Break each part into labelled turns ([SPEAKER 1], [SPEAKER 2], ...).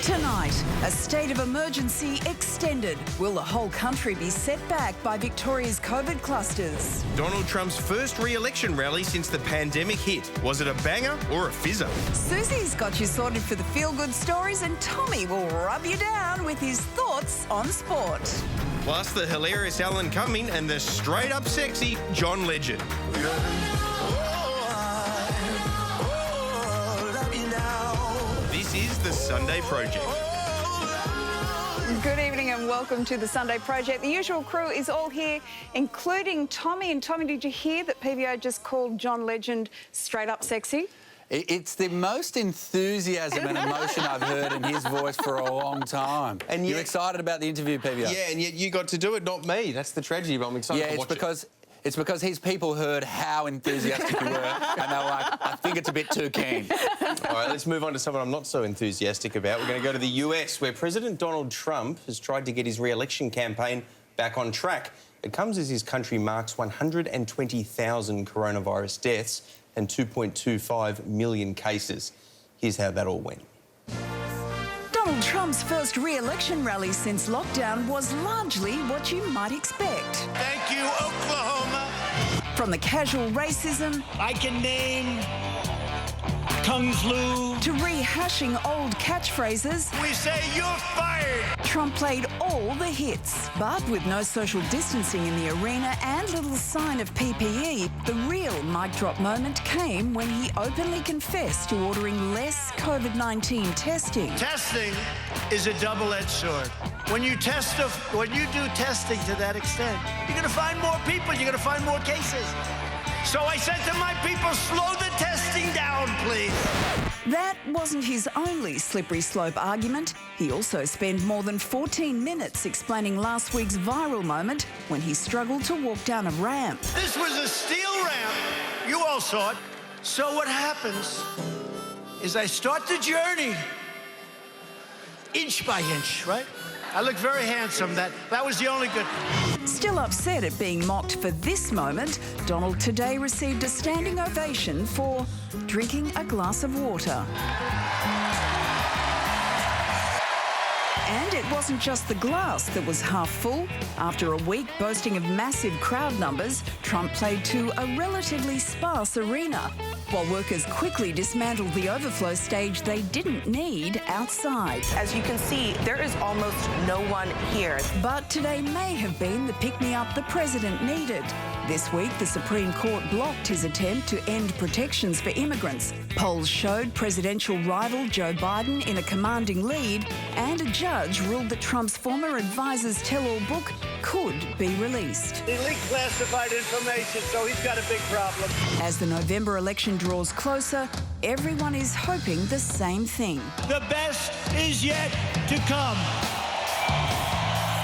[SPEAKER 1] Tonight, a state of emergency extended. Will the whole country be set back by Victoria's COVID clusters?
[SPEAKER 2] Donald Trump's first re-election rally since the pandemic hit. Was it a banger or a fizzer?
[SPEAKER 1] Susie's got you sorted for the feel-good stories, and Tommy will rub you down with his thoughts on sport.
[SPEAKER 2] Plus the hilarious Alan Cumming and the straight-up sexy John Legend. This is The Sunday Project.
[SPEAKER 1] Good evening and welcome to The Sunday Project. The usual crew is all here, including Tommy. And Tommy, did you hear that PBO just called John Legend straight up sexy?
[SPEAKER 3] It's the most enthusiasm and emotion I've heard in his voice for a long time. And you're excited about the interview, PBO?
[SPEAKER 2] Yeah, and yet you got to do it, not me. That's the tragedy, but I'm excited to watch it.
[SPEAKER 3] It's because his people heard how enthusiastic you were, and they were like, I think it's a bit too keen.
[SPEAKER 2] All right, let's move on to something I'm not so enthusiastic about. We're going to go to the US, where President Donald Trump has tried to get his re-election campaign back on track. It comes as his country marks 120,000 coronavirus deaths and 2.25 million cases. Here's how that all went.
[SPEAKER 1] Donald Trump's first re-election rally since lockdown was largely what you might expect.
[SPEAKER 4] Thank you, Oklahoma.
[SPEAKER 1] From the casual racism
[SPEAKER 4] I can name Kung Flu.
[SPEAKER 1] to rehashing old catchphrases,
[SPEAKER 4] We say you're fired.
[SPEAKER 1] Trump played all the hits. But with no social distancing in the arena and little sign of PPE, the real mic drop moment came when he openly confessed to ordering less COVID-19 testing.
[SPEAKER 4] Testing is a double-edged sword. When you do testing to that extent, you're going to find more people, you're going to find more cases. So I said to my people, slow the testing down, please.
[SPEAKER 1] That wasn't his only slippery slope argument. He also spent more than 14 minutes explaining last week's viral moment when he struggled to walk down a ramp.
[SPEAKER 4] This was a steel ramp. You all saw it. So what happens is I start the journey inch by inch, right? I look very handsome. That was the only good thing.
[SPEAKER 1] Still upset at being mocked for this moment, Donald today received a standing ovation for drinking a glass of water. And it wasn't just the glass that was half full. After a week boasting of massive crowd numbers, Trump played to a relatively sparse arena, while workers quickly dismantled the overflow stage they didn't need outside.
[SPEAKER 5] As you can see, there is almost no one here.
[SPEAKER 1] But today may have been the pick-me-up the president needed. This week, the Supreme Court blocked his attempt to end protections for immigrants. Polls showed presidential rival Joe Biden in a commanding lead, and a judge ruled that Trump's former advisor's tell-all book could be released.
[SPEAKER 4] He leaked classified information, so he's got a big problem.
[SPEAKER 1] As the November election draws closer, everyone is hoping the same thing.
[SPEAKER 4] The best is yet to come.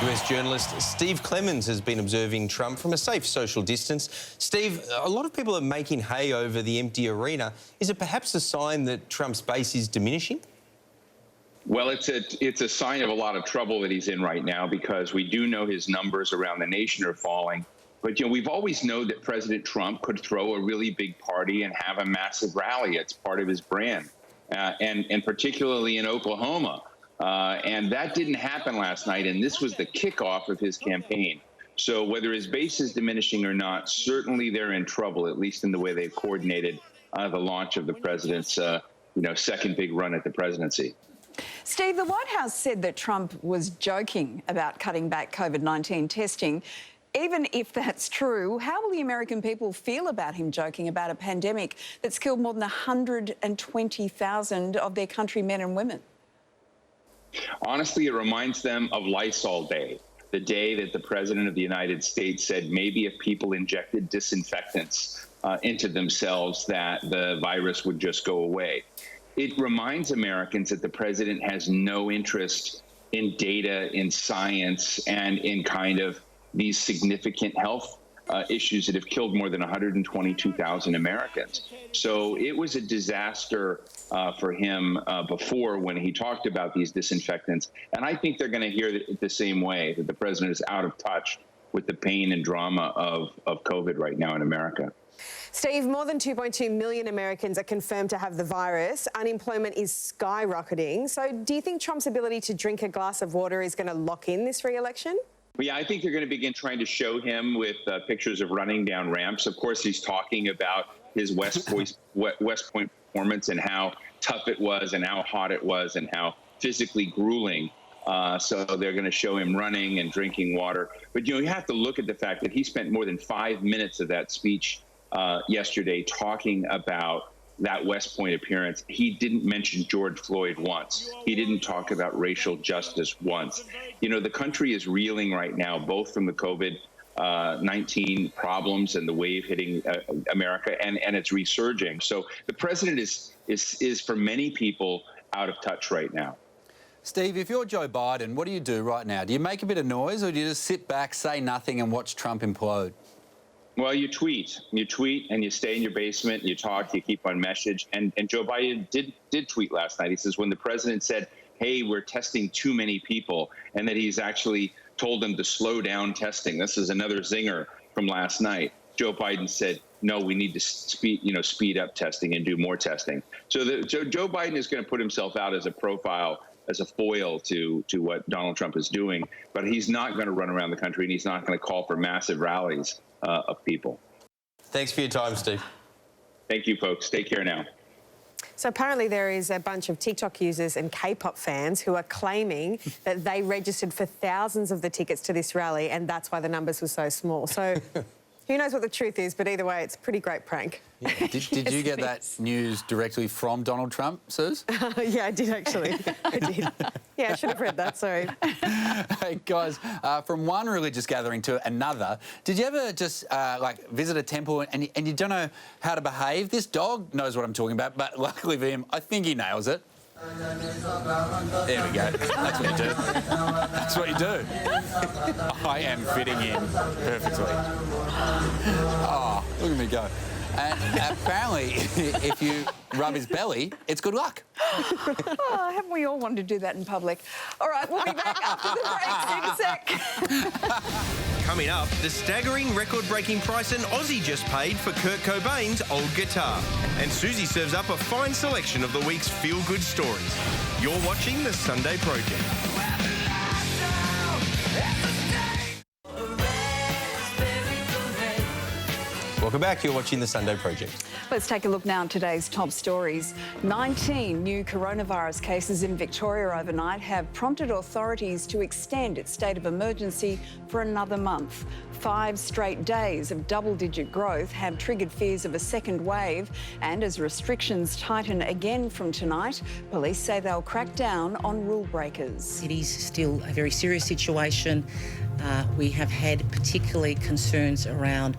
[SPEAKER 2] US journalist Steve Clemons has been observing Trump from a safe social distance. Steve, a lot of people are making hay over the empty arena. Is it perhaps a sign that Trump's base is diminishing?
[SPEAKER 6] Well, it's a sign of a lot of trouble that he's in right now, because we do know his numbers around the nation are falling. But, we've always known that President Trump could throw a really big party and have a massive rally. It's part of his brand, and particularly in Oklahoma. And that didn't happen last night, and this was the kickoff of his campaign. So whether his base is diminishing or not, certainly they're in trouble, at least in the way they've coordinated the launch of the president's, second big run at the presidency.
[SPEAKER 1] Steve, the White House said that Trump was joking about cutting back COVID-19 testing. Even if that's true, how will the American people feel about him joking about a pandemic that's killed more than 120,000 of their countrymen and women?
[SPEAKER 6] Honestly, it reminds them of Lysol Day, the day that the President of the United States said maybe if people injected disinfectants into themselves, that the virus would just go away. It reminds Americans that the president has no interest in data, in science, and in kind of these significant health issues that have killed more than 122,000 Americans. So it was a disaster for him before, when he talked about these disinfectants. And I think they're going to hear it the same way, that the president is out of touch with the pain and drama of COVID right now in America.
[SPEAKER 7] Steve, more than 2.2 million Americans are confirmed to have the virus. Unemployment is skyrocketing. So do you think Trump's ability to drink a glass of water is going to lock in this re-election?
[SPEAKER 6] Well, yeah, I think they're going to begin trying to show him with pictures of running down ramps. Of course, he's talking about his West Point performance and how tough it was and how hot it was and how physically grueling. So they're going to show him running and drinking water. But, you have to look at the fact that he spent more than 5 minutes of that speech yesterday talking about that West Point appearance. He didn't mention George Floyd once. He didn't talk about racial justice once. The country is reeling right now, both from the COVID-19 problems and the wave hitting America, and it's resurging. So the president is for many people out of touch right now.
[SPEAKER 3] Steve, if you're Joe Biden, what do you do right now? Do you make a bit of noise, or do you just sit back, say nothing and watch Trump implode?
[SPEAKER 6] Well, you tweet and you stay in your basement, you talk, you keep on message. And Joe Biden did tweet last night. He says when the president said, hey, we're testing too many people, and that he's actually told them to slow down testing. This is another zinger from last night. Joe Biden said, no, we need to speed up testing and do more testing. So Joe Biden is going to put himself out as a profile, as a foil to what Donald Trump is doing. But he's not going to run around the country, and he's not going to call for massive rallies of people.
[SPEAKER 2] Thanks for your time, Steve.
[SPEAKER 6] Thank you, folks. Take care now.
[SPEAKER 7] So apparently there is a bunch of TikTok users and K-pop fans who are claiming that they registered for thousands of the tickets to this rally, and that's why the numbers were so small. So who knows what the truth is, but either way, it's a pretty great prank.
[SPEAKER 3] Yeah. Did you get that news directly from Donald Trump, Suze?
[SPEAKER 7] Yeah, I did actually. I did. Yeah, I should have read that, sorry.
[SPEAKER 3] Hey, guys, from one religious gathering to another, did you ever just, visit a temple and you don't know how to behave? This dog knows what I'm talking about, but luckily for him, I think he nails it. There we go. That's what you do. That's what you do. I am fitting in perfectly. Oh, look at me go. And apparently, if you rub his belly, it's good luck.
[SPEAKER 1] Oh, haven't we all wanted to do that in public? All right, we'll be back after the break. See you in a sec.
[SPEAKER 8] Coming up, the staggering record-breaking price an Aussie just paid for Kurt Cobain's old guitar. And Susie serves up a fine selection of the week's feel-good stories. You're watching The Sunday Project.
[SPEAKER 2] Welcome back. You're watching The Sunday Project.
[SPEAKER 1] Let's take a look now at today's top stories. 19 new coronavirus cases in Victoria overnight have prompted authorities to extend its state of emergency for another month. 5 straight days of double-digit growth have triggered fears of a second wave, and as restrictions tighten again from tonight, police say they'll crack down on rule breakers.
[SPEAKER 9] It is still a very serious situation. We have had particularly concerns around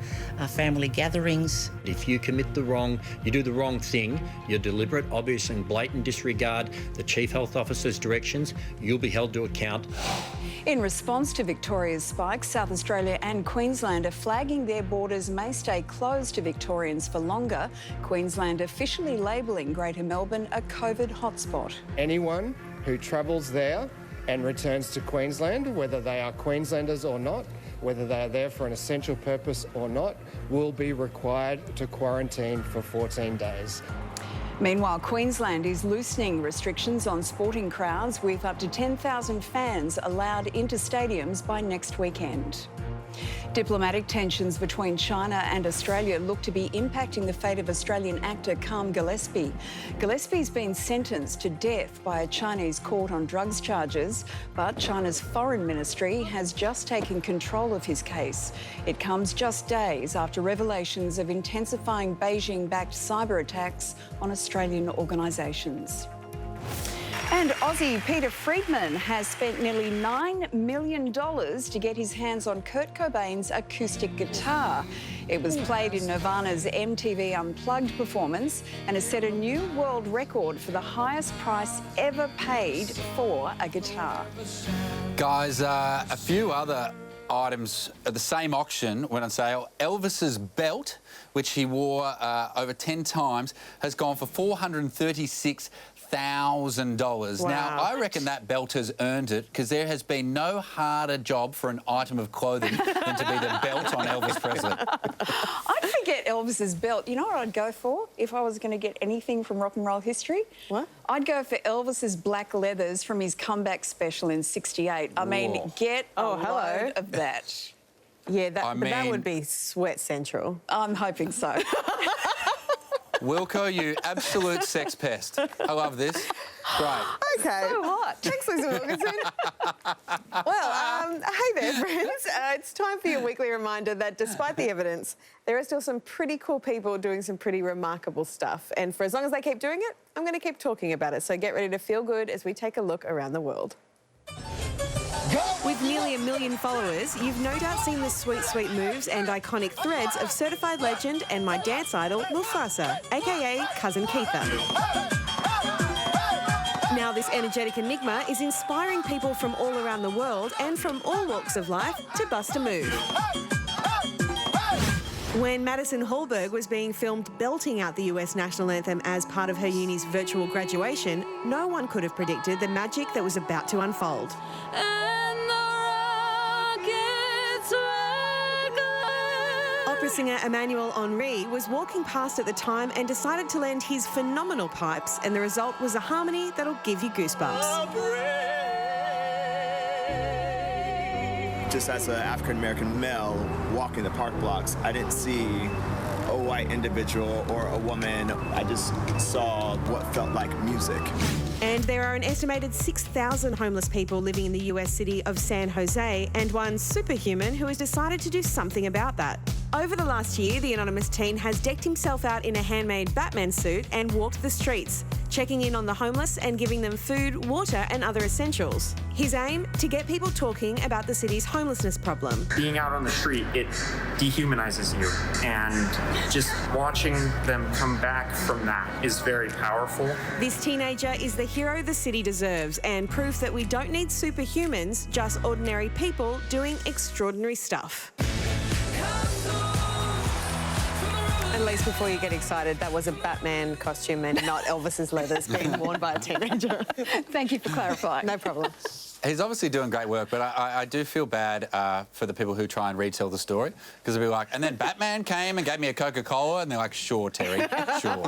[SPEAKER 9] family gatherings.
[SPEAKER 10] If you commit the wrong, you do the wrong thing, you're deliberate, obvious and blatant disregard the Chief Health Officer's directions, you'll be held to account.
[SPEAKER 1] In response to Victoria's spike, South Australia and Queensland are flagging their borders may stay closed to Victorians for longer. Queensland officially labelling Greater Melbourne a COVID hotspot.
[SPEAKER 11] Anyone who travels there and returns to Queensland, whether they are Queenslanders or not, whether they are there for an essential purpose or not, will be required to quarantine for 14 days.
[SPEAKER 1] Meanwhile, Queensland is loosening restrictions on sporting crowds with up to 10,000 fans allowed into stadiums by next weekend. Diplomatic tensions between China and Australia look to be impacting the fate of Australian actor Calm Gillespie. Gillespie's been sentenced to death by a Chinese court on drugs charges, but China's foreign ministry has just taken control of his case. It comes just days after revelations of intensifying Beijing-backed cyber attacks on Australian organisations. And Aussie Peter Friedman has spent nearly $9 million to get his hands on Kurt Cobain's acoustic guitar. It was played in Nirvana's MTV Unplugged performance and has set a new world record for the highest price ever paid for a guitar.
[SPEAKER 3] Guys, a few other items at the same auction went on sale. Elvis's belt, which he wore over 10 times, has gone for $436,000.
[SPEAKER 7] Wow.
[SPEAKER 3] Now, I reckon that belt has earned it because there has been no harder job for an item of clothing than to be the belt on Elvis Presley.
[SPEAKER 1] I think get Elvis's belt. You know what I'd go for if I was going to get anything from rock and roll history?
[SPEAKER 7] What?
[SPEAKER 1] I'd go for Elvis's black leathers from his comeback special in '68. I mean, get a load of that.
[SPEAKER 7] Yeah, but that would be sweat central.
[SPEAKER 1] I'm hoping so.
[SPEAKER 3] Wilco, you absolute sex pest. I love this. Great.
[SPEAKER 7] Okay.
[SPEAKER 1] So hot.
[SPEAKER 7] Thanks, Lisa Wilkinson. Well, hey there, friends. It's time for your weekly reminder that despite the evidence, there are still some pretty cool people doing some pretty remarkable stuff. And for as long as they keep doing it, I'm going to keep talking about it. So get ready to feel good as we take a look around the world. With nearly 1 million followers, you've no doubt seen the sweet, sweet moves and iconic threads of certified legend and my dance idol, Mufasa, aka Cousin Keitha. Now, this energetic enigma is inspiring people from all around the world and from all walks of life to bust a move. When Madison Hallberg was being filmed belting out the US national anthem as part of her uni's virtual graduation, no one could have predicted the magic that was about to unfold. Opera singer Emmanuel Henry was walking past at the time and decided to lend his phenomenal pipes, and the result was a harmony that'll give you goosebumps.
[SPEAKER 12] Just as an African-American male walking the park blocks, I didn't see a white individual or a woman. I just saw what felt like music.
[SPEAKER 7] And there are an estimated 6,000 homeless people living in the US city of San Jose, and one superhuman who has decided to do something about that. Over the last year, the anonymous teen has decked himself out in a handmade Batman suit and walked the streets, checking in on the homeless and giving them food, water and other essentials. His aim? To get people talking about the city's homelessness problem.
[SPEAKER 13] Being out on the street, it dehumanizes you, and just watching them come back from that is very powerful.
[SPEAKER 7] This teenager is the hero the city deserves, and proof that we don't need superhumans, just ordinary people doing extraordinary stuff. At least before you get excited, that was a Batman costume and not Elvis's leathers being worn by a teenager.
[SPEAKER 1] Thank you for clarifying.
[SPEAKER 7] No problem.
[SPEAKER 3] He's obviously doing great work, but I do feel bad for the people who try and retell the story, because they'll be like, and then Batman came and gave me a Coca-Cola, and they're like, sure, Terry, sure.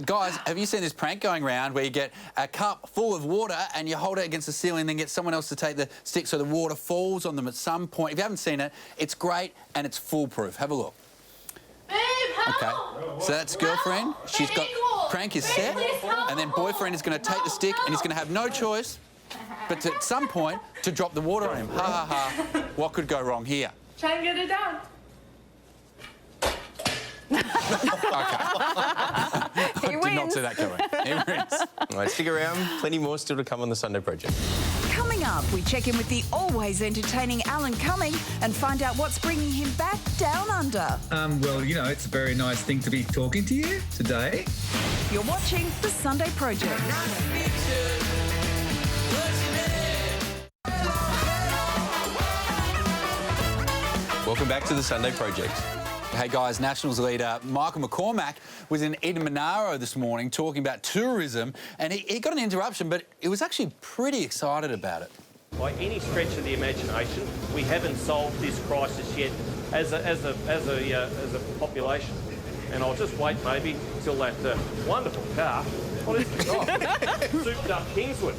[SPEAKER 3] Guys, have you seen this prank going around where you get a cup full of water and you hold it against the ceiling and then get someone else to take the stick so the water falls on them at some point? If you haven't seen it, it's great and it's foolproof. Have a look. Okay, so that's girlfriend. She's got prank is set, and then boyfriend is going to take the stick and he's going to have no choice but to, at some point to drop the water on him. Ha ha ha. What could go wrong here?
[SPEAKER 14] Try and get it down.
[SPEAKER 3] Okay.
[SPEAKER 1] He
[SPEAKER 3] Did not
[SPEAKER 1] wins.
[SPEAKER 3] see that coming. He wins.
[SPEAKER 2] All right, stick around. Plenty more still to come on the Sunday Project.
[SPEAKER 1] Coming up, we check in with the always entertaining Alan Cumming and find out what's bringing him back down under.
[SPEAKER 15] Well, you know, it's a very nice thing to be talking to you today.
[SPEAKER 1] You're watching The Sunday Project.
[SPEAKER 2] Welcome back to the Sunday Project.
[SPEAKER 3] Hey guys, Nationals leader Michael McCormack was in Eden Monaro this morning talking about tourism, and he got an interruption, but he was actually pretty excited about it.
[SPEAKER 16] By any stretch of the imagination, we haven't solved this crisis yet as a population. And I'll just wait maybe till that wonderful car. What is it? Oh, souped up Kingswood.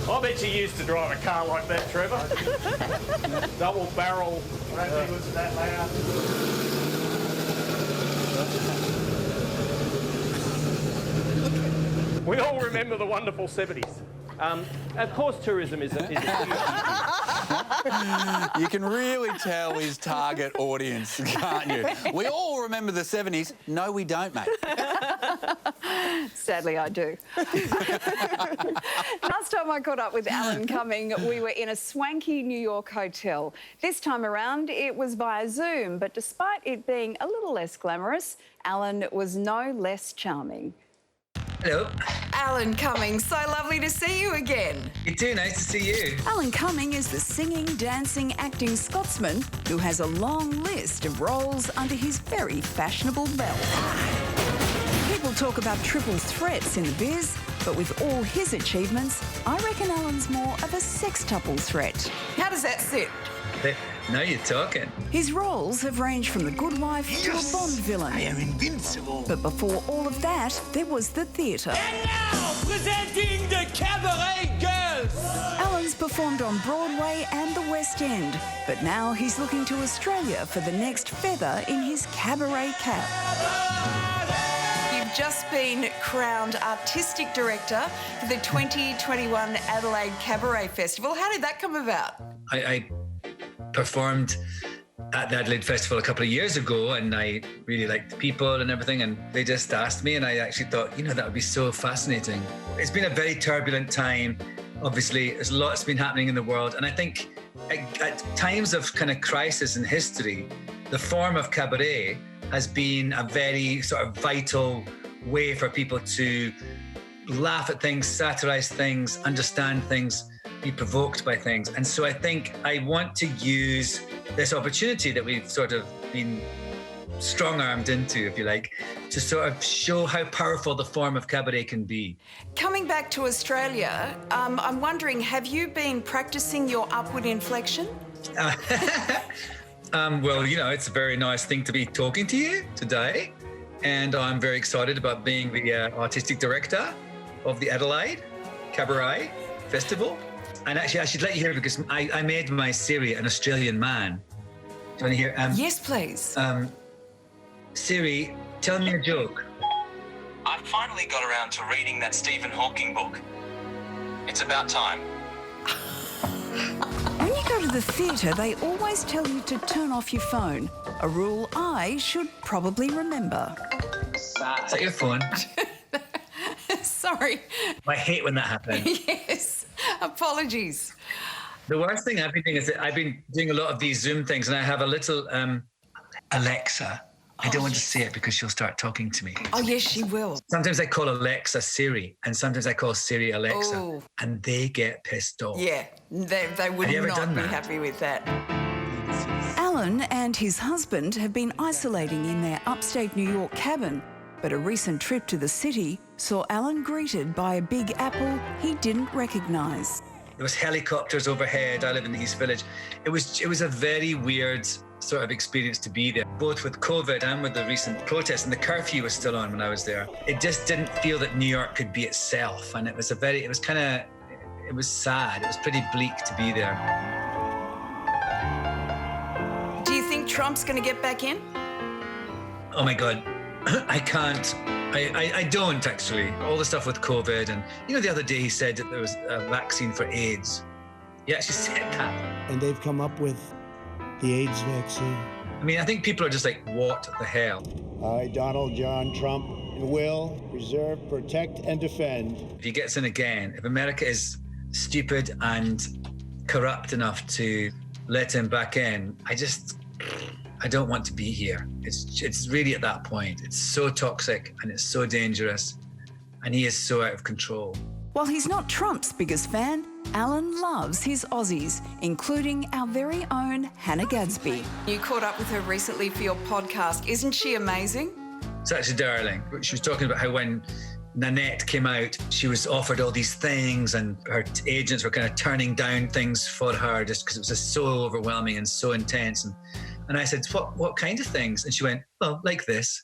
[SPEAKER 16] I bet you used to drive a car like that, Trevor. Double barrel. I don't think it was that loud. We all remember the wonderful 70s. Of course, tourism is a huge...
[SPEAKER 3] You can really tell his target audience, can't you? We all remember the 70s. No, we don't, mate.
[SPEAKER 1] Sadly, I do. Last time I caught up with Alan Cumming, we were in a swanky New York hotel. This time around, it was via Zoom, but despite it being a little less glamorous, Alan was no less charming.
[SPEAKER 17] Hello.
[SPEAKER 1] Alan Cumming, so lovely to see you again.
[SPEAKER 17] You too, nice to see you.
[SPEAKER 1] Alan Cumming is the singing, dancing, acting Scotsman who has a long list of roles under his very fashionable belt. People talk about triple threats in the biz, but with all his achievements, I reckon Alan's more of a sextuple threat. How does that sit?
[SPEAKER 17] Now you're talking.
[SPEAKER 1] His roles have ranged from The Good Wife to a Bond villain.
[SPEAKER 4] I am invincible.
[SPEAKER 1] But before all of that, there was the theatre.
[SPEAKER 14] And now, presenting the Cabaret Girls.
[SPEAKER 1] Alan's performed on Broadway and the West End, but now he's looking to Australia for the next feather in his cabaret cap. You've just been crowned Artistic Director for the 2021 Adelaide Cabaret Festival. How did that come about?
[SPEAKER 17] I performed at the Adelaide Festival a couple of years ago, and I really liked the people and everything, and they just asked me, and I actually thought, that would be so fascinating. It's been a very turbulent time. Obviously, there's lots been happening in the world, and I think at times of kind of crisis in history, the form of cabaret has been a very sort of vital way for people to laugh at things, satirize things, understand things, be provoked by things. And so I think I want to use this opportunity that we've sort of been strong-armed into, if you like, to sort of show how powerful the form of cabaret can be.
[SPEAKER 1] Coming back to Australia, I'm wondering, have you been practicing your upward inflection?
[SPEAKER 17] Well, it's a very nice thing to be talking to you today. And I'm very excited about being the artistic director of the Adelaide Cabaret Festival. And actually, I should let you hear, because I made my Siri an Australian man. Do you want to hear?
[SPEAKER 1] Yes, please.
[SPEAKER 17] Siri, tell me a joke.
[SPEAKER 18] I finally got around to reading that Stephen Hawking book. It's about time.
[SPEAKER 1] When you go to the theatre, they always tell you to turn off your phone. A rule I should probably remember.
[SPEAKER 17] Is that your phone?
[SPEAKER 1] Sorry.
[SPEAKER 17] I hate when that happens.
[SPEAKER 1] Yes. Apologies.
[SPEAKER 17] The worst thing I've been doing is that I've been doing a lot of these Zoom things, and I have a little Alexa. I don't want to say it because she'll start talking to me.
[SPEAKER 1] Oh, yes, she will.
[SPEAKER 17] Sometimes I call Alexa Siri, and sometimes I call Siri Alexa,
[SPEAKER 1] Oh.
[SPEAKER 17] and they get pissed off.
[SPEAKER 1] Yeah, they would not be happy with that. Alan and his husband have been isolating in their upstate New York cabin, but a recent trip to the city saw Alan greeted by a big apple he didn't recognise.
[SPEAKER 17] There was helicopters overhead. I live in the East Village. It was a very weird sort of experience to be there, both with COVID and with the recent protests, and the curfew was still on when I was there. It just didn't feel that New York could be itself, and it was sad. It was pretty bleak to be there.
[SPEAKER 1] Do you think Trump's going to get back in?
[SPEAKER 17] Oh my God, I can't. I don't actually. All the stuff with COVID, and the other day he said that there was a vaccine for AIDS. He actually said that.
[SPEAKER 19] And they've come up with the AIDS vaccine.
[SPEAKER 17] I mean, I think people are just like, what the hell?
[SPEAKER 19] I, Donald John Trump, will preserve, protect, and defend.
[SPEAKER 17] If he gets in again, if America is stupid and corrupt enough to let him back in, I don't want to be here. It's really at that point. It's so toxic and it's so dangerous, and he is so out of control.
[SPEAKER 1] While he's not Trump's biggest fan, Alan loves his Aussies, including our very own Hannah Gadsby. You caught up with her recently for your podcast. Isn't she amazing?
[SPEAKER 17] Such a darling. She was talking about how when Nanette came out, she was offered all these things, and her agents were kind of turning down things for her just because it was just so overwhelming and so intense. And I said, what kind of things? And she went, well, like this.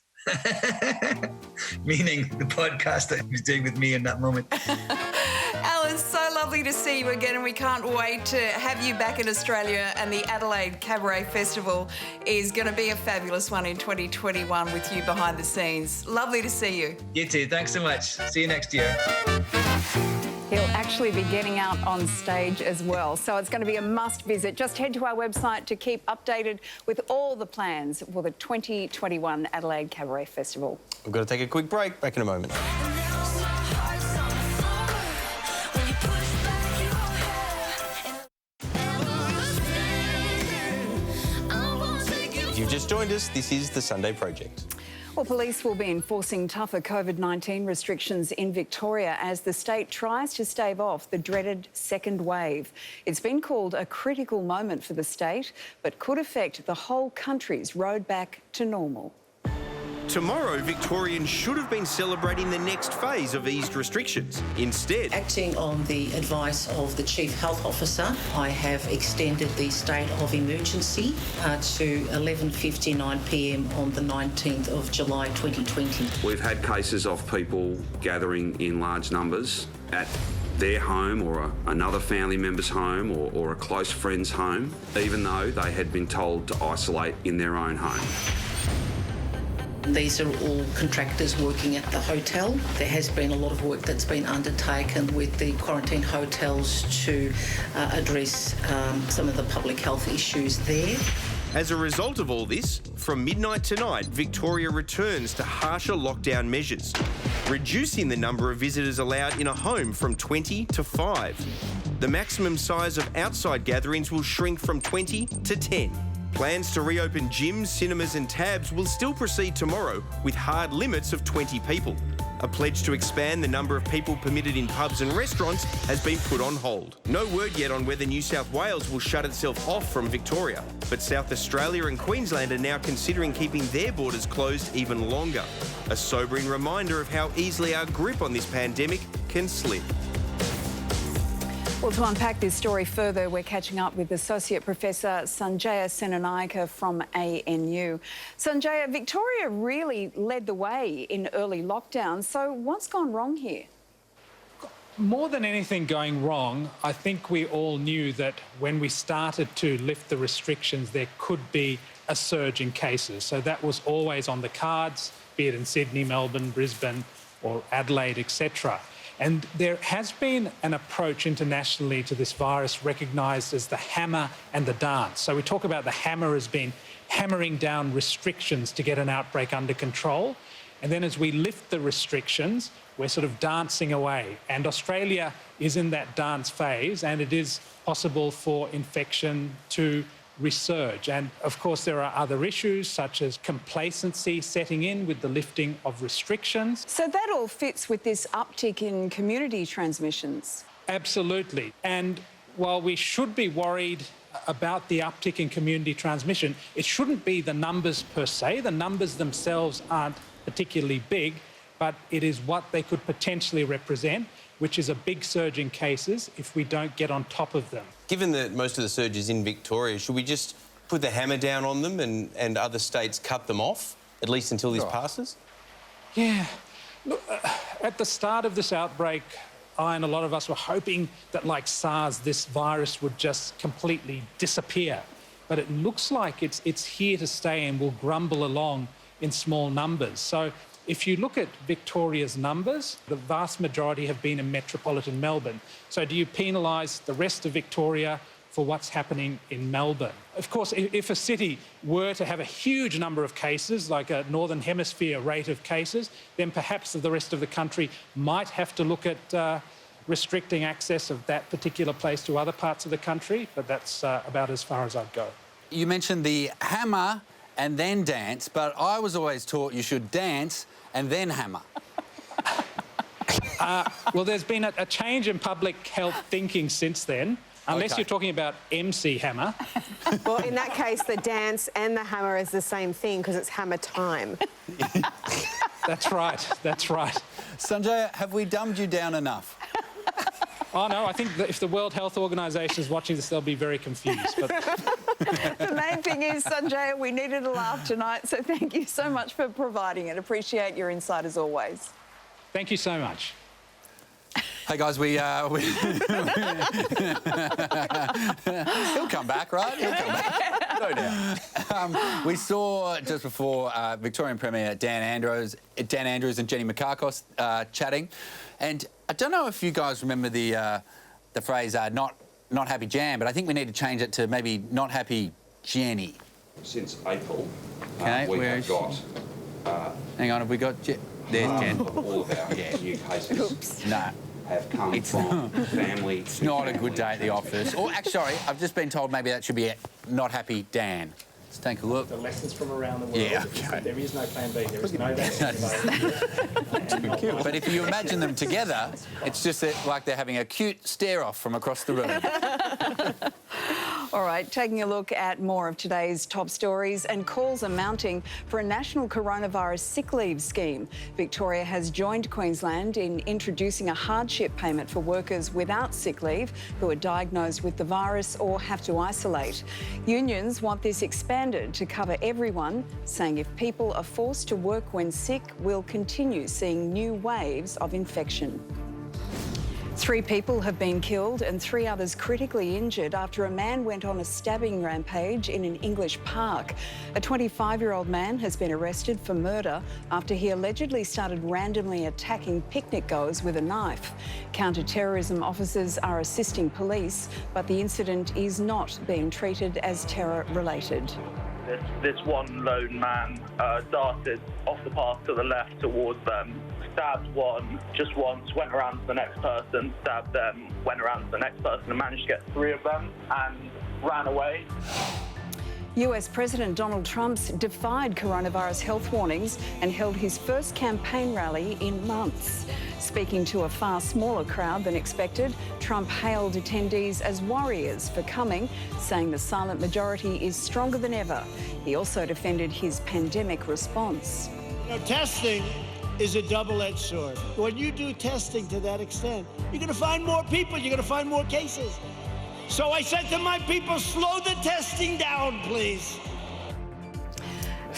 [SPEAKER 17] Meaning the podcast that he was doing with me in that moment.
[SPEAKER 1] Alan, so lovely to see you again, and we can't wait to have you back in Australia. And the Adelaide Cabaret Festival is going to be a fabulous one in 2021 with you behind the scenes. Lovely to see you.
[SPEAKER 17] You too. Thanks so much. See you next year.
[SPEAKER 7] He'll actually be getting out on stage as well, so it's going to be a must visit. Just head to our website to keep updated with all the plans for the 2021 Adelaide Cabaret Festival.
[SPEAKER 2] We've got to take a quick break. Back in a moment. If you've just joined us, this is The Sunday Project.
[SPEAKER 7] Well, police will be enforcing tougher COVID-19 restrictions in Victoria as the state tries to stave off the dreaded second wave. It's been called a critical moment for the state, but could affect the whole country's road back to normal.
[SPEAKER 8] Tomorrow, Victorians should have been celebrating the next phase of eased restrictions. Instead,
[SPEAKER 9] acting on the advice of the Chief Health Officer, I have extended the state of emergency to 11:59 p.m. on the 19th of July 2020.
[SPEAKER 20] We've had cases of people gathering in large numbers at their home or another family member's home or a close friend's home, even though they had been told to isolate in their own home.
[SPEAKER 9] These are all contractors working at the hotel. There has been a lot of work that's been undertaken with the quarantine hotels to address some of the public health issues there.
[SPEAKER 8] As a result of all this, from midnight tonight, Victoria returns to harsher lockdown measures, reducing the number of visitors allowed in a home from 20 to 5. The maximum size of outside gatherings will shrink from 20 to 10. Plans to reopen gyms, cinemas and tabs will still proceed tomorrow with hard limits of 20 people. A pledge to expand the number of people permitted in pubs and restaurants has been put on hold. No word yet on whether New South Wales will shut itself off from Victoria, but South Australia and Queensland are now considering keeping their borders closed even longer. A sobering reminder of how easily our grip on this pandemic can slip.
[SPEAKER 1] Well, to unpack this story further, we're catching up with Associate Professor Sanjaya Senanayake from ANU. Sanjaya, Victoria really led the way in early lockdown, so what's gone wrong here?
[SPEAKER 21] More than anything going wrong, I think we all knew that when we started to lift the restrictions, there could be a surge in cases. So that was always on the cards, be it in Sydney, Melbourne, Brisbane or Adelaide, etc. And there has been an approach internationally to this virus recognised as the hammer and the dance. So we talk about the hammer as being hammering down restrictions to get an outbreak under control. And then as we lift the restrictions, we're sort of dancing away. And Australia is in that dance phase, and it is possible for infection to resurge. And of course, there are other issues such as complacency setting in with the lifting of restrictions.
[SPEAKER 1] So that all fits with this uptick in community transmissions?
[SPEAKER 21] Absolutely. And while we should be worried about the uptick in community transmission, it shouldn't be the numbers per se. The numbers themselves aren't particularly big, but it is what they could potentially represent, which is a big surge in cases if we don't get on top of them.
[SPEAKER 2] Given that most of the surge is in Victoria, should we just put the hammer down on them and other states cut them off, at least until this passes?
[SPEAKER 21] Yeah. Look, at the start of this outbreak, I and a lot of us were hoping that, like SARS, this virus would just completely disappear. But it looks like it's here to stay and will grumble along in small numbers. So if you look at Victoria's numbers, the vast majority have been in metropolitan Melbourne. So do you penalise the rest of Victoria for what's happening in Melbourne? Of course, if a city were to have a huge number of cases, like a Northern Hemisphere rate of cases, then perhaps the rest of the country might have to look at restricting access of that particular place to other parts of the country, but that's about as far as I'd go.
[SPEAKER 3] You mentioned the hammer and then dance, but I was always taught you should dance and then hammer.
[SPEAKER 21] Well, there's been a change in public health thinking since then, unless you're talking about MC Hammer.
[SPEAKER 7] Well, in that case, the dance and the hammer is the same thing because it's hammer time.
[SPEAKER 21] That's right, that's right.
[SPEAKER 3] Sanjaya, have we dumbed you down enough?
[SPEAKER 21] Oh, no, I think that if the World Health Organisation is watching this, they'll be very confused. But...
[SPEAKER 1] The main thing is, Sanjaya, we needed a laugh tonight, so thank you so much for providing it. Appreciate your insight as always.
[SPEAKER 21] Thank you so much.
[SPEAKER 3] Hey guys, he'll come back, right? He'll come back, no doubt. We saw just before Victorian Premier Dan Andrews and Jenny Mikakos chatting, and I don't know if you guys remember the phrase "not happy Jan," but I think we need to change it to maybe "not happy Jenny."
[SPEAKER 20] Since April,
[SPEAKER 3] okay,
[SPEAKER 20] we have got.
[SPEAKER 3] Hang on, have we got? There's Jen.
[SPEAKER 20] Of all of our new cases.
[SPEAKER 3] Oops. No.
[SPEAKER 20] Have come from family.
[SPEAKER 3] It's not a good day at the office. Oh, actually, sorry, I've just been told maybe that should be "not happy Dan." Let's take a look.
[SPEAKER 22] The lessons from around the world.
[SPEAKER 3] Yeah, okay.
[SPEAKER 22] There is no plan B. There is no vaccine.
[SPEAKER 3] But if you imagine them together, it's just like they're having a cute stare-off from across the room.
[SPEAKER 1] All right, taking a look at more of today's top stories, and calls are mounting for a national coronavirus sick leave scheme. Victoria has joined Queensland in introducing a hardship payment for workers without sick leave who are diagnosed with the virus or have to isolate. Unions want this expanded to cover everyone, saying if people are forced to work when sick, we'll continue seeing new waves of infection. 3 people have been killed and 3 others critically injured after a man went on a stabbing rampage in an English park. A 25-year-old man has been arrested for murder after he allegedly started randomly attacking picnic goers with a knife. Counter-terrorism officers are assisting police, but the incident is not being treated as terror-related.
[SPEAKER 5] This one lone man darted off the path to the left towards them, stabbed one just once, went around to the next person, stabbed them, went around to the next person and managed to get 3 of them and ran away.
[SPEAKER 1] US President Donald Trump defied coronavirus health warnings and held his first campaign rally in months. Speaking to a far smaller crowd than expected, Trump hailed attendees as warriors for coming, saying the silent majority is stronger than ever. He also defended his pandemic response.
[SPEAKER 4] You know, testing is a double-edged sword. When you do testing to that extent, you're going to find more people, you're going to find more cases. So I said to my people, slow the testing down, please.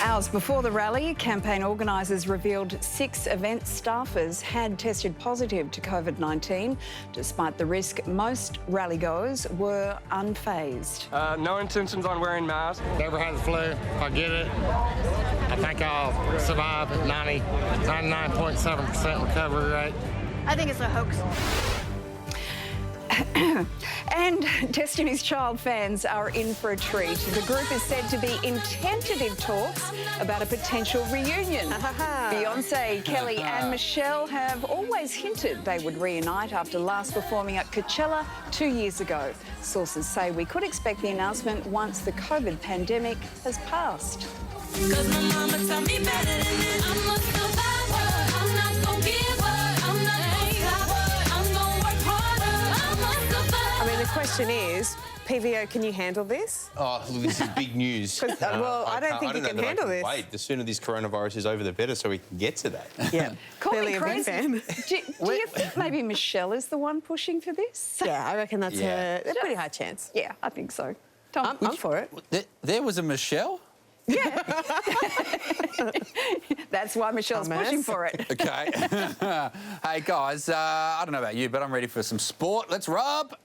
[SPEAKER 1] Hours before the rally, campaign organisers revealed 6 event staffers had tested positive to COVID-19. Despite the risk, most rally-goers were unfazed.
[SPEAKER 6] No intentions on wearing masks.
[SPEAKER 11] Never had the flu. I get it. I think I'll survive at 99.7% recovery rate.
[SPEAKER 23] I think it's a hoax.
[SPEAKER 1] And Destiny's Child fans are in for a treat. The group is said to be in tentative talks about a potential reunion. Beyonce, Kelly and Michelle have always hinted they would reunite after last performing at Coachella 2 years ago. Sources say we could expect the announcement once the COVID pandemic has passed.
[SPEAKER 7] The question is, PVO, can you handle this?
[SPEAKER 2] Oh, look, this is big news.
[SPEAKER 7] Well, I don't think you can handle this.
[SPEAKER 2] Wait, the sooner this coronavirus is over, the better, so we can get to that.
[SPEAKER 7] Yeah,
[SPEAKER 1] Clearly
[SPEAKER 7] a big fan.
[SPEAKER 1] Do you think maybe Michelle is the one pushing for this?
[SPEAKER 7] Yeah, I reckon that's a pretty high chance.
[SPEAKER 1] Yeah, I think so. Tom,
[SPEAKER 7] I'm for it.
[SPEAKER 3] There was a Michelle?
[SPEAKER 1] Yeah. That's why Michelle's pushing for it.
[SPEAKER 3] Okay. Hey, guys, I don't know about you, but I'm ready for some sport. Let's rub.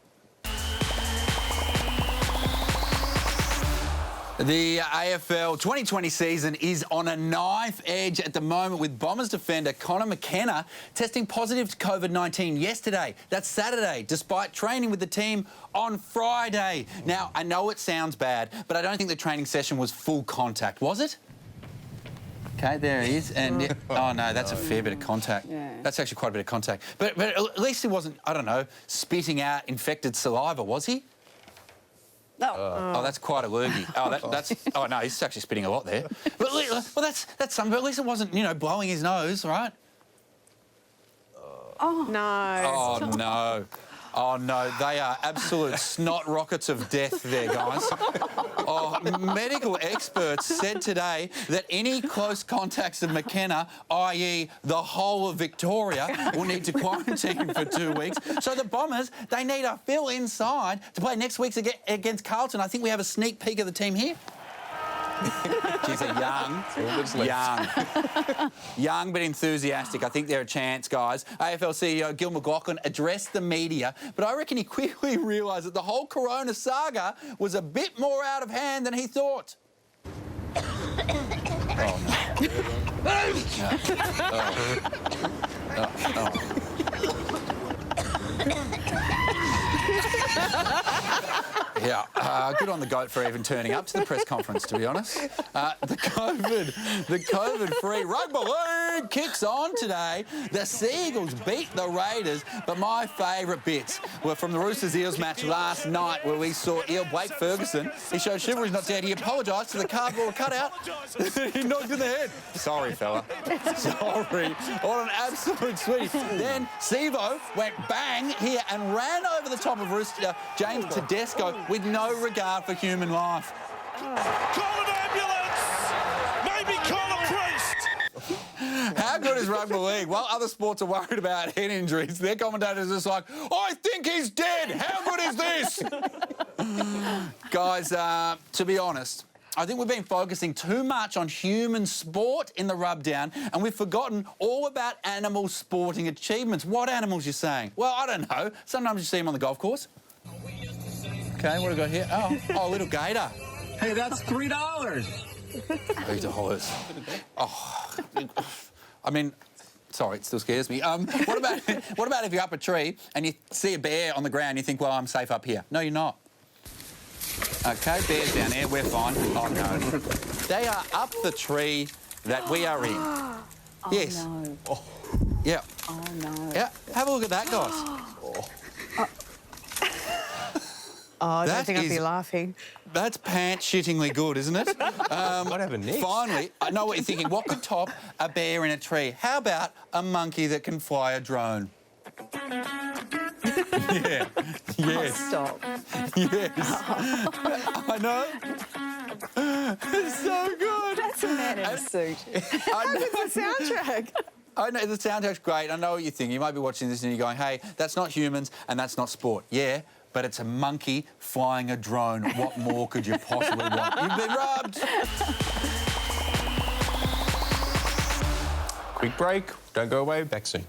[SPEAKER 3] The AFL 2020 season is on a knife edge at the moment, with Bombers defender Connor McKenna testing positive to COVID-19 yesterday. That's Saturday, despite training with the team on Friday. Now, I know it sounds bad, but I don't think the training session was full contact, was it? Okay, there he is. And oh no, that's a fair bit of contact.
[SPEAKER 1] Yeah.
[SPEAKER 3] That's actually quite a bit of contact. But at least he wasn't, I don't know, spitting out infected saliva, was he?
[SPEAKER 1] No.
[SPEAKER 3] Oh, that's quite a lurgy. Oh, that's. Oh no, he's actually spitting a lot there. But well, that's something. But at least it wasn't, blowing his nose, right?
[SPEAKER 7] Oh no.
[SPEAKER 3] Oh no. Oh no, they are absolute snot rockets of death there, guys. Oh, medical experts said today that any close contacts of McKenna, i.e. the whole of Victoria, will need to quarantine for 2 weeks. So the Bombers, they need a fill inside to play next week against Carlton. I think we have a sneak peek of the team here. She's young but enthusiastic. I think they're a chance, guys. AFL CEO Gil McLachlan addressed the media, but I reckon he quickly realised that the whole corona saga was a bit more out of hand than he thought. Yeah, good on the goat for even turning up to the press conference, to be honest. The COVID-free rugby league kicks on today. The Seagulls beat the Raiders, but my favourite bits were from the Roosters-Eels match last night, where we saw Eel Blake Ferguson. He showed chivalry's not dead. He apologised to the cardboard cutout. He knocked in the head. Sorry, fella. Sorry. What an absolute sweetie. Then Sevo went bang here and ran over the top of Rooster James Tedesco with no regard for human life.
[SPEAKER 14] Call an ambulance! Maybe call a priest!
[SPEAKER 3] How good is rugby league? While other sports are worried about head injuries, their commentators are just like, I think he's dead. How good is this? Guys, to be honest, I think we've been focusing too much on human sport in the rubdown, and we've forgotten all about animal sporting achievements. What animals, you're saying? Well, I don't know. Sometimes you see them on the golf course. OK, what have we got here? Oh, a little gator.
[SPEAKER 15] Hey, that's $3.
[SPEAKER 3] $3. Oh, I mean, sorry, it still scares me. What about if you're up a tree and you see a bear on the ground and you think, well, I'm safe up here? No, you're not. OK, bears down there, we're fine. Oh, no. They are up the tree that we are in.
[SPEAKER 1] Oh,
[SPEAKER 3] yes.
[SPEAKER 1] no.
[SPEAKER 3] Oh. Yeah.
[SPEAKER 1] Oh, no.
[SPEAKER 3] Yeah, have a look at that, guys.
[SPEAKER 7] I don't think I'd be laughing.
[SPEAKER 3] That's pants-shittingly good, isn't it?
[SPEAKER 2] What happened next?
[SPEAKER 3] Finally, I know what you're thinking. What could top a bear in a tree? How about a monkey that can fly a drone? Yeah. Yes.
[SPEAKER 1] Oh, stop.
[SPEAKER 3] Yes. I know. It's so good.
[SPEAKER 1] That's a man in a suit.
[SPEAKER 3] I know.
[SPEAKER 7] It's a soundtrack.
[SPEAKER 3] I know, the soundtrack's great. I know what you think. You might be watching this and you're going, hey, that's not humans and that's not sport. Yeah, but it's a monkey flying a drone. What more could you possibly want? You've been rubbed.
[SPEAKER 2] Quick break. Don't go away. Back soon.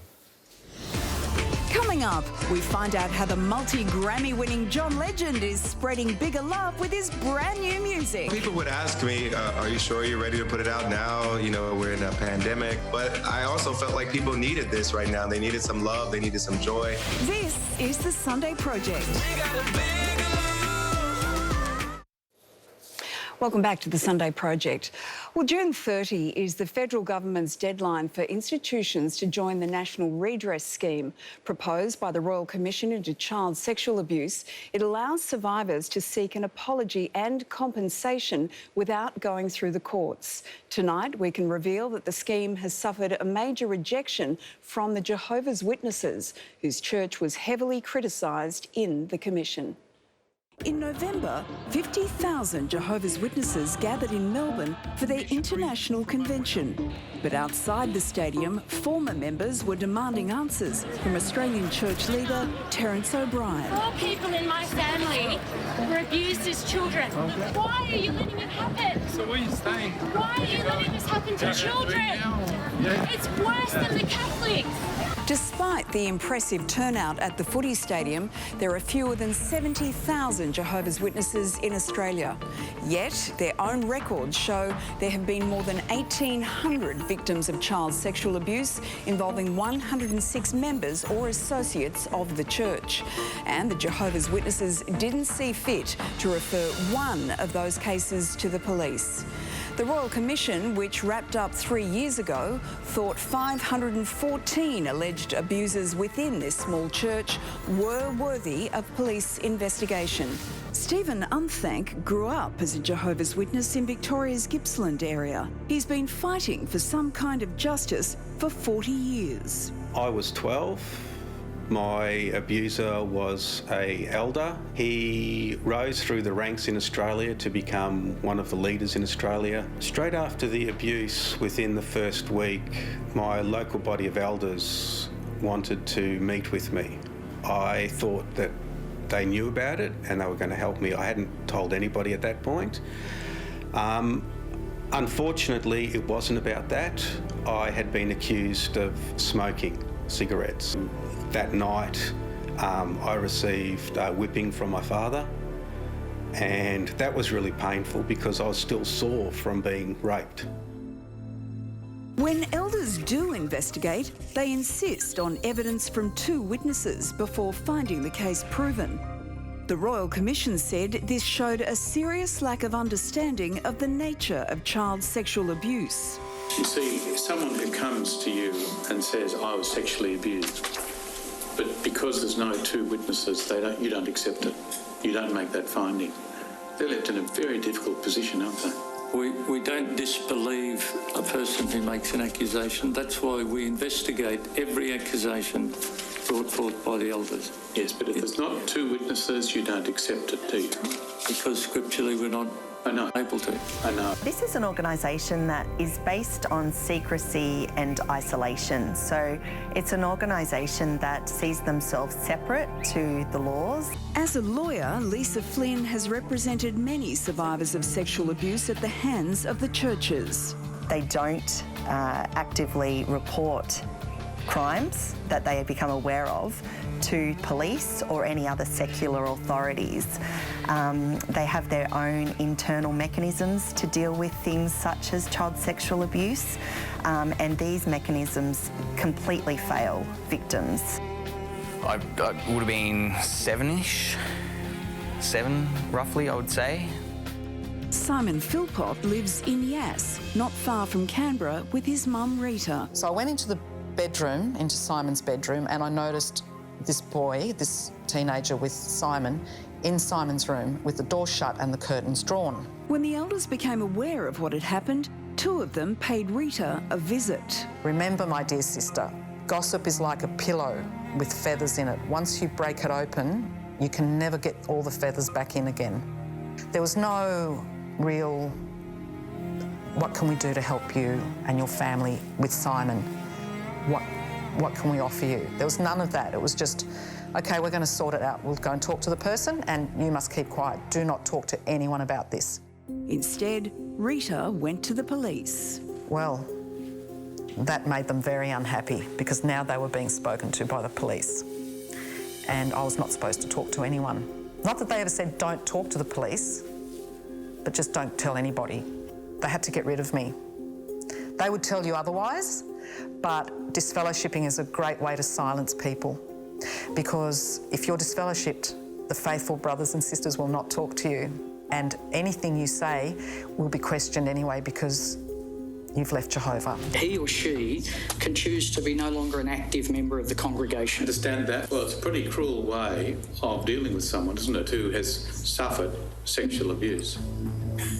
[SPEAKER 1] Coming up, we find out how the multi-Grammy-winning John Legend is spreading bigger love with his brand new music.
[SPEAKER 10] People would ask me, are you sure you're ready to put it out now? You know, we're in a pandemic. But I also felt like people needed this right now. They needed some love. They needed some joy.
[SPEAKER 1] This is The Sunday Project. Welcome back to The Sunday Project. Well, June 30 is the federal government's deadline for institutions to join the National Redress Scheme. Proposed by the Royal Commission into Child Sexual Abuse, it allows survivors to seek an apology and compensation without going through the courts. Tonight, we can reveal that the scheme has suffered a major rejection from the Jehovah's Witnesses, whose church was heavily criticised in the Commission. In November, 50,000 Jehovah's Witnesses gathered in Melbourne for their international convention. But outside the stadium, former members were demanding answers from Australian church leader Terence O'Brien.
[SPEAKER 12] 4 people in my family were abused as children. Why are you letting it happen?
[SPEAKER 15] So what are you saying?
[SPEAKER 12] Why are you letting this happen to children? It's worse than the Catholics.
[SPEAKER 1] Despite the impressive turnout at the footy stadium, there are fewer than 70,000 Jehovah's Witnesses in Australia. Yet, their own records show there have been more than 1,800 victims of child sexual abuse involving 106 members or associates of the church. And the Jehovah's Witnesses didn't see fit to refer one of those cases to the police. The Royal Commission, which wrapped up 3 years ago, thought 514 alleged abusers within this small church were worthy of police investigation. Stephen Unthank grew up as a Jehovah's Witness in Victoria's Gippsland area. He's been fighting for some kind of justice for 40 years.
[SPEAKER 23] I was 12. My abuser was an elder. He rose through the ranks in Australia to become one of the leaders in Australia. Straight after the abuse, within the first week, my local body of elders wanted to meet with me. I thought that they knew about it and they were going to help me. I hadn't told anybody at that point. Unfortunately, it wasn't about that. I had been accused of smoking cigarettes. That night, I received a whipping from my father, and that was really painful because I was still sore from being raped.
[SPEAKER 1] When elders do investigate, they insist on evidence from 2 witnesses before finding the case proven. The Royal Commission said this showed a serious lack of understanding of the nature of child sexual abuse.
[SPEAKER 24] You see, someone who comes to you and says, I was sexually abused, but because there's no 2 witnesses, you don't accept it. You don't make that finding. They're left in a very difficult position, aren't they?
[SPEAKER 13] We don't disbelieve a person who makes an accusation. That's why we investigate every accusation brought forth by the elders.
[SPEAKER 24] Yes, but if there's not two witnesses, you don't accept it, do you?
[SPEAKER 13] Because scripturally we're not able to.
[SPEAKER 24] I know.
[SPEAKER 16] This is an organisation that is based on secrecy and isolation. So it's an organisation that sees themselves separate to the laws.
[SPEAKER 1] As a lawyer, Lisa Flynn has represented many survivors of sexual abuse at the hands of the churches.
[SPEAKER 16] They don't actively report crimes that they have become aware of to police or any other secular authorities. They have their own internal mechanisms to deal with things such as child sexual abuse, and these mechanisms completely fail victims.
[SPEAKER 18] I would have been 7-ish, 7 roughly, I would say.
[SPEAKER 1] Simon Philpott lives in Yass, not far from Canberra, with his mum Rita.
[SPEAKER 19] So I went into the bedroom, into Simon's bedroom, and I noticed this boy, this teenager with Simon, in Simon's room with the door shut and the curtains drawn.
[SPEAKER 1] When the elders became aware of what had happened, 2 of them paid Rita a visit.
[SPEAKER 19] Remember, my dear sister, gossip is like a pillow with feathers in it. Once you break it open, you can never get all the feathers back in again. There was no real, what can we do to help you and your family with Simon? What can we offer you? There was none of that. It was just, okay, we're going to sort it out. We'll go and talk to the person and you must keep quiet. Do not talk to anyone about this.
[SPEAKER 1] Instead, Rita went to the police.
[SPEAKER 19] Well, that made them very unhappy because now they were being spoken to by the police. And I was not supposed to talk to anyone. Not that they ever said don't talk to the police, but just don't tell anybody. They had to get rid of me. They would tell you otherwise, but disfellowshipping is a great way to silence people because if you're disfellowshipped, the faithful brothers and sisters will not talk to you and anything you say will be questioned anyway because you've left Jehovah.
[SPEAKER 25] He or she can choose to be no longer an active member of the congregation.
[SPEAKER 24] Understand that? Well, it's a pretty cruel way of dealing with someone, isn't it, who has suffered sexual abuse.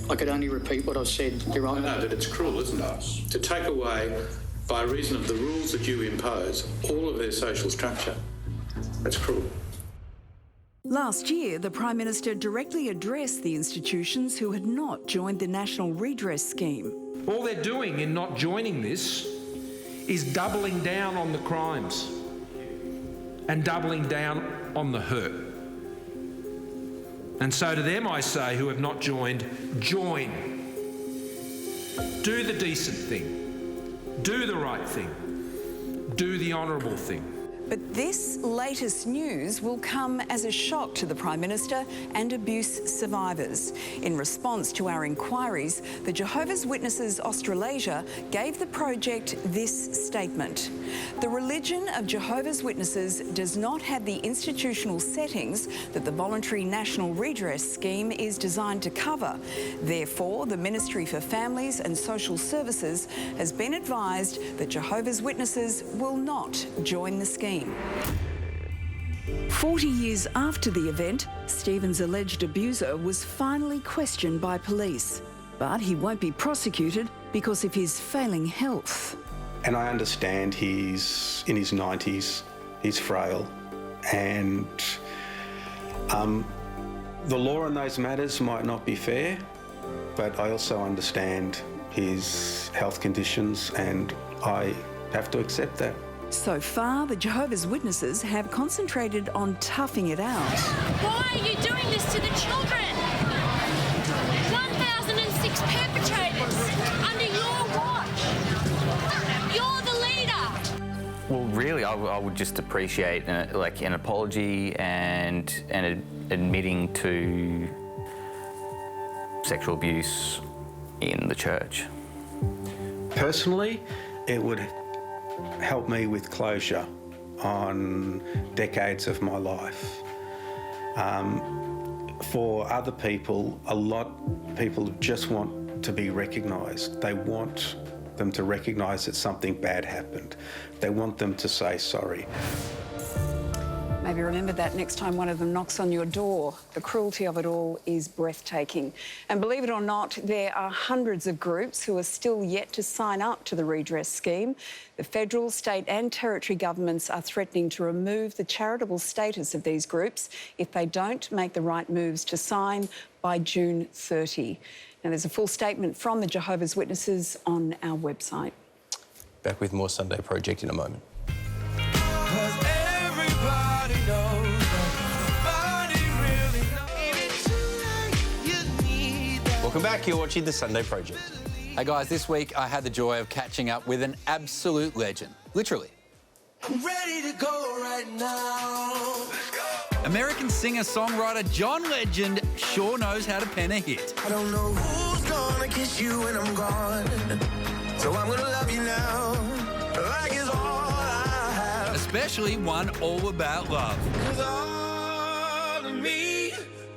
[SPEAKER 25] I could only repeat what I've said, Your Honour.
[SPEAKER 24] I know, but it's cruel, isn't it? To take away, by reason of the rules that you impose, all of their social structure. That's cruel.
[SPEAKER 1] Last year, the Prime Minister directly addressed the institutions who had not joined the National Redress Scheme.
[SPEAKER 26] All they're doing in not joining this is doubling down on the crimes and doubling down on the hurt. And so to them I say, who have not joined, join. Do the decent thing. Do the right thing. Do the honourable thing.
[SPEAKER 1] But this latest news will come as a shock to the Prime Minister and abuse survivors. In response to our inquiries, the Jehovah's Witnesses Australasia gave the project this statement. The religion of Jehovah's Witnesses does not have the institutional settings that the Voluntary National Redress Scheme is designed to cover. Therefore, the Ministry for Families and Social Services has been advised that Jehovah's Witnesses will not join the scheme. 40 years after the event, Stephen's alleged abuser was finally questioned by police. But he won't be prosecuted because of his failing health.
[SPEAKER 23] And I understand he's in his 90s, he's frail, and the law on those matters might not be fair, but I also understand his health conditions and I have to accept that.
[SPEAKER 1] So far, the Jehovah's Witnesses have concentrated on toughing it out.
[SPEAKER 12] Why are you doing this to the children? 1,006 perpetrators under your watch. You're the leader.
[SPEAKER 18] Well, really, I would just appreciate an apology and admitting to sexual abuse in the church.
[SPEAKER 23] Personally, it would help me with closure on decades of my life. For other people, a lot of people just want to be recognised. They want them to recognise that something bad happened. They want them to say sorry.
[SPEAKER 1] Maybe remember that next time one of them knocks on your door. The cruelty of it all is breathtaking. And believe it or not, there are hundreds of groups who are still yet to sign up to the redress scheme. The federal, state and territory governments are threatening to remove the charitable status of these groups if they don't make the right moves to sign by June 30. Now, there's a full statement from the Jehovah's Witnesses on our website.
[SPEAKER 2] Back with more Sunday Project in a moment. Welcome back. You're watching The Sunday Project.
[SPEAKER 3] Hey guys, this week I had the joy of catching up with an absolute legend. Literally.
[SPEAKER 14] I'm ready to go right now.
[SPEAKER 3] American singer-songwriter John Legend sure knows how to pen a hit.
[SPEAKER 14] I don't know who's gonna kiss you when I'm gone, so I'm gonna love you now, like it's all I have.
[SPEAKER 3] Especially one all about love.
[SPEAKER 14] 'Cause all of me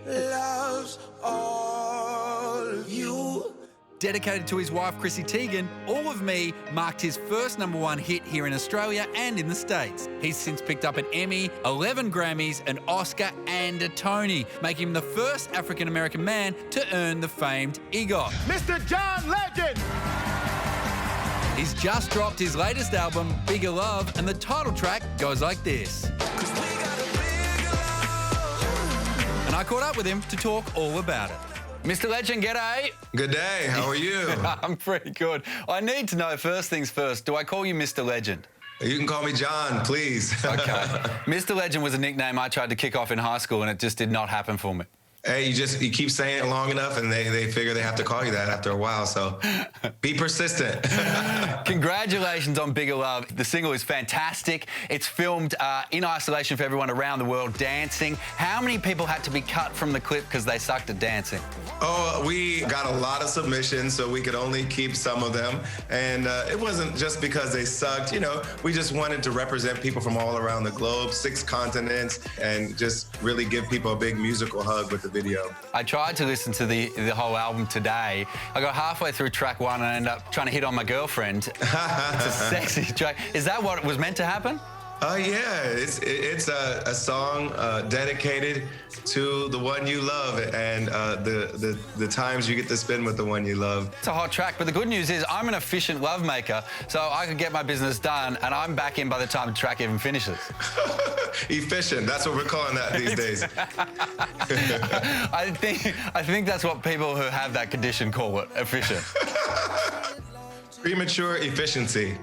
[SPEAKER 14] loves all of you.
[SPEAKER 3] Dedicated to his wife Chrissy Teigen, All of Me marked his first #1 hit here in Australia and in the States. He's since picked up an Emmy, 11 Grammys, an Oscar and a Tony, making him the first African-American man to earn the famed EGOT.
[SPEAKER 14] Mr. John Legend!
[SPEAKER 3] He's just dropped his latest album, Bigger Love, and the title track goes like this. And I caught up with him to talk all about it. Mr. Legend, g'day.
[SPEAKER 10] Good day. How are you?
[SPEAKER 3] I'm pretty good. I need to know, first things first, do I call you Mr. Legend?
[SPEAKER 10] You can call me John, please.
[SPEAKER 3] Okay. Mr. Legend was a nickname I tried to kick off in high school and it just did not happen for me.
[SPEAKER 10] Hey, you keep saying it long enough and they figure they have to call you that after a while, so be persistent.
[SPEAKER 3] Congratulations on Bigger Love. The single is fantastic. It's filmed in isolation for everyone around the world dancing. How many people had to be cut from the clip because they sucked at dancing?
[SPEAKER 10] Oh, we got a lot of submissions, so we could only keep some of them. And it wasn't just because they sucked, we just wanted to represent people from all around the globe, 6 continents, and just really give people a big musical hug with the video.
[SPEAKER 3] I tried to listen to the whole album today. I got halfway through track 1 and I ended up trying to hit on my girlfriend. It's a sexy track. Is that what was meant to happen?
[SPEAKER 10] Yeah, it's a song dedicated to the one you love and the times you get to spend with the one you love.
[SPEAKER 3] It's a hot track, but the good news is I'm an efficient love maker, so I can get my business done and I'm back in by the time the track even finishes.
[SPEAKER 10] Efficient, that's what we're calling that these days.
[SPEAKER 3] I think that's what people who have that condition call it, efficient.
[SPEAKER 10] Premature efficiency.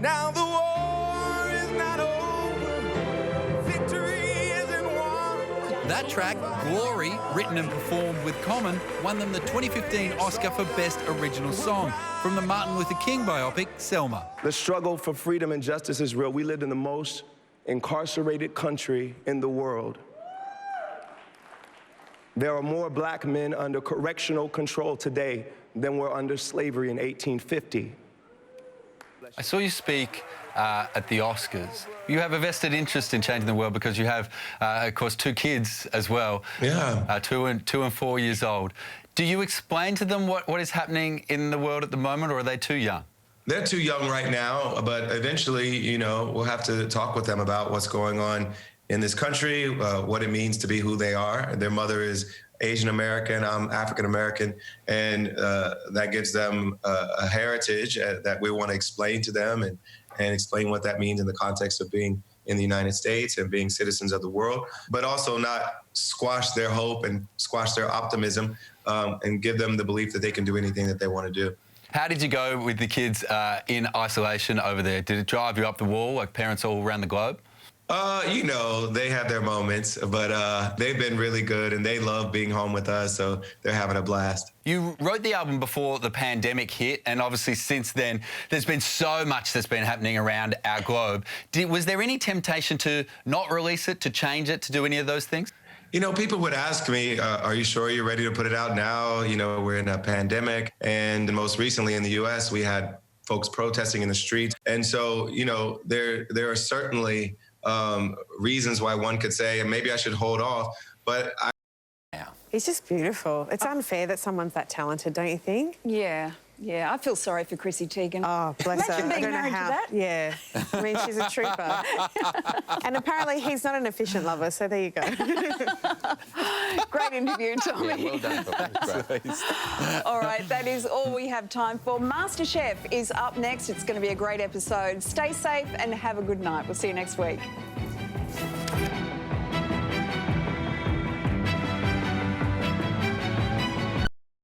[SPEAKER 14] Now the war is not over. Victory isn't won.
[SPEAKER 3] That track, Glory, written and performed with Common, won them the 2015 Oscar for Best Original Song from the Martin Luther King biopic, Selma.
[SPEAKER 8] The struggle for freedom and justice is real. We live in the most incarcerated country in the world. There are more black men under correctional control today than were under slavery in 1850.
[SPEAKER 3] I saw you speak at the Oscars. You have a vested interest in changing the world because you have, of course, 2 kids as well.
[SPEAKER 10] Yeah.
[SPEAKER 3] 2 and 4 years old. Do you explain to them what is happening in the world at the moment, or are they too young?
[SPEAKER 10] They're too young right now, but eventually, we'll have to talk with them about what's going on in this country, what it means to be who they are. Their mother is Asian American, I'm African American, and that gives them a heritage that we want to explain to them and explain what that means in the context of being in the United States and being citizens of the world, but also not squash their hope and squash their optimism and give them the belief that they can do anything that they want to do.
[SPEAKER 3] How did you go with the kids in isolation over there? Did it drive you up the wall like parents all around the globe?
[SPEAKER 10] They have their moments, but they've been really good and they love being home with us, so they're having a blast.
[SPEAKER 3] You wrote the album before the pandemic hit, and obviously since then, there's been so much that's been happening around our globe. Was there any temptation to not release it, to change it, to do any of those things?
[SPEAKER 10] People would ask me, are you sure you're ready to put it out now? We're in a pandemic, and most recently in the U.S., we had folks protesting in the streets. And so, there are certainly reasons why one could say, and maybe I should hold off, but
[SPEAKER 7] He's just beautiful. It's unfair that someone's that talented, don't you think?
[SPEAKER 1] Yeah. Yeah, I feel sorry for Chrissy Teigen.
[SPEAKER 7] Oh, bless her.
[SPEAKER 1] Imagine being
[SPEAKER 7] I don't know
[SPEAKER 1] married to
[SPEAKER 7] how.
[SPEAKER 1] that.
[SPEAKER 7] Yeah. I mean, she's a trooper. And apparently he's not an efficient lover, so there you go.
[SPEAKER 1] Great interview, Tommy.
[SPEAKER 2] Yeah, well done, Tommy.
[SPEAKER 1] All right, that is all we have time for. MasterChef is up next. It's going to be a great episode. Stay safe and have a good night. We'll see you next week.